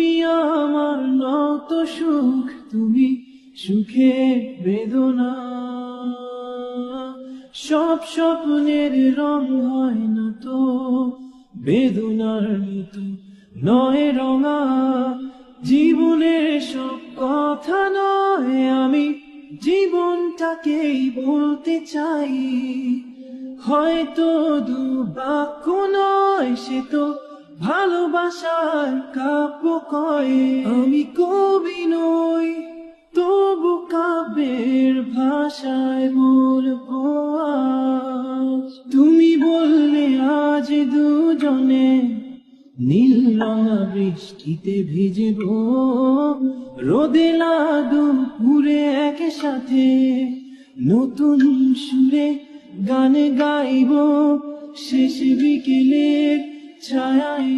তুমি আমার নত সুখ, তুমি সুখের বেদনা। সব স্বপ্নের রং হয় না তো বেদনার মতো, নয় রঙা জীবনের সব কথা নয়। আমি জীবনটাকেই বলতে চাই, হয়তো দুবাক্য নয়, সে তো ভালোবাসার কাব্য কয়। আমি কবি নই, তবু কাব্যের ভাষায় বলবো আজ। তুমি বললে আজ দুজনে নীল রঙা বৃষ্টিতে ভিজব, রোদে দুপুরে একসাথে নতুন সুরে গান গাইব, শেষ বিকেলের ছায়ায়।